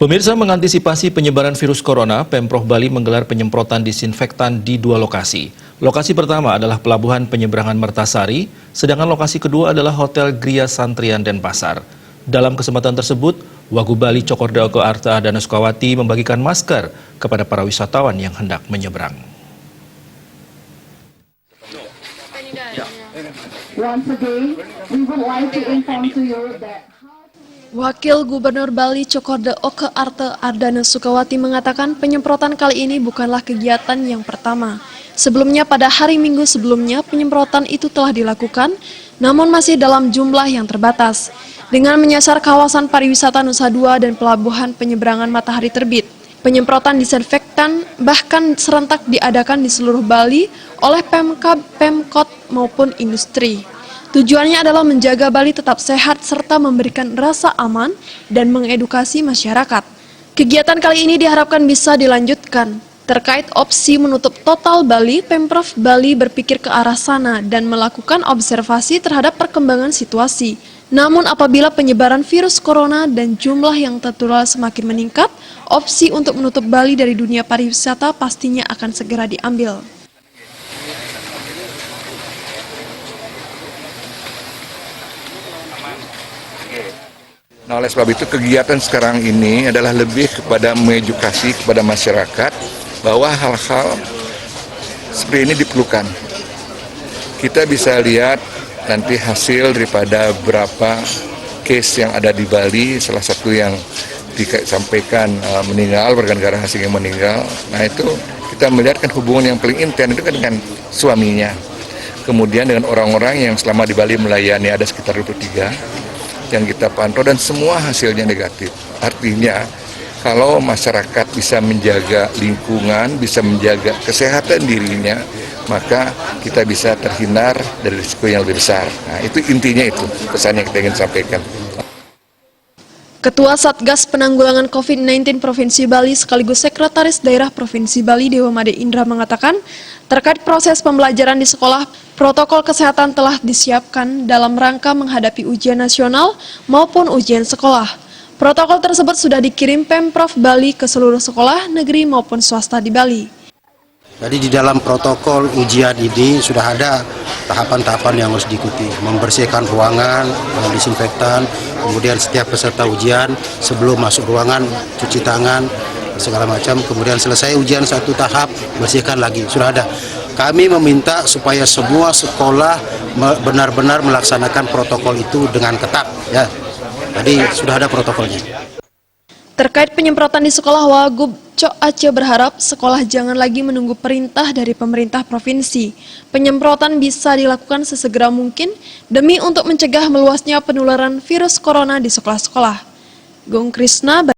Pemirsa, mengantisipasi penyebaran virus corona, Pemprov Bali menggelar penyemprotan disinfektan di 2 lokasi. Lokasi pertama adalah Pelabuhan Penyeberangan Mertasari, sedangkan lokasi kedua adalah Hotel Gria Santrian Denpasar. Dalam kesempatan tersebut, Wagub Bali Cokorda Oko Arta Dana Sukawati membagikan masker kepada para wisatawan yang hendak menyeberang. Once again, we would like to inform to you that Wakil Gubernur Bali Cokorda Oke Arte Ardana Sukawati mengatakan penyemprotan kali ini bukanlah kegiatan yang pertama. Sebelumnya pada hari Minggu sebelumnya penyemprotan itu telah dilakukan, namun masih dalam jumlah yang terbatas. Dengan menyasar kawasan pariwisata Nusa Dua dan Pelabuhan Penyeberangan Matahari Terbit, penyemprotan disinfektan bahkan serentak diadakan di seluruh Bali oleh Pemkab, Pemkot maupun industri. Tujuannya adalah menjaga Bali tetap sehat serta memberikan rasa aman dan mengedukasi masyarakat. Kegiatan kali ini diharapkan bisa dilanjutkan. Terkait opsi menutup total Bali, Pemprov Bali berpikir ke arah sana dan melakukan observasi terhadap perkembangan situasi. Namun apabila penyebaran virus corona dan jumlah yang tertular semakin meningkat, opsi untuk menutup Bali dari dunia pariwisata pastinya akan segera diambil. Nah, oleh sebab itu kegiatan sekarang ini adalah lebih kepada mengedukasi kepada masyarakat bahwa hal-hal seperti ini diperlukan. Kita bisa lihat nanti hasil daripada berapa case yang ada di Bali, salah satu yang disampaikan meninggal, warga negara asing yang meninggal. Nah itu kita melihat kan hubungan yang paling intens itu kan dengan suaminya. Kemudian dengan orang-orang yang selama di Bali melayani ada sekitar 23 yang kita pantau dan semua hasilnya negatif. Artinya kalau masyarakat bisa menjaga lingkungan, bisa menjaga kesehatan dirinya, maka kita bisa terhindar dari risiko yang lebih besar. Nah, itu intinya, itu pesan yang kita ingin sampaikan. Ketua Satgas Penanggulangan COVID-19 Provinsi Bali sekaligus Sekretaris Daerah Provinsi Bali Dewa Made Indra mengatakan, terkait proses pembelajaran di sekolah, protokol kesehatan telah disiapkan dalam rangka menghadapi ujian nasional maupun ujian sekolah. Protokol tersebut sudah dikirim Pemprov Bali ke seluruh sekolah negeri maupun swasta di Bali. Jadi di dalam protokol ujian ini sudah ada tahapan-tahapan yang harus diikuti. Membersihkan ruangan, disinfektan, kemudian setiap peserta ujian sebelum masuk ruangan cuci tangan, segala macam. Kemudian selesai ujian satu tahap, bersihkan lagi, sudah ada. Kami meminta supaya semua sekolah benar-benar melaksanakan protokol itu dengan ketat. Ya. Jadi sudah ada protokolnya. Terkait penyemprotan di sekolah, Wagub Cok Aceh berharap sekolah jangan lagi menunggu perintah dari pemerintah provinsi. Penyemprotan bisa dilakukan sesegera mungkin demi untuk mencegah meluasnya penularan virus corona di sekolah-sekolah. Gong Krisna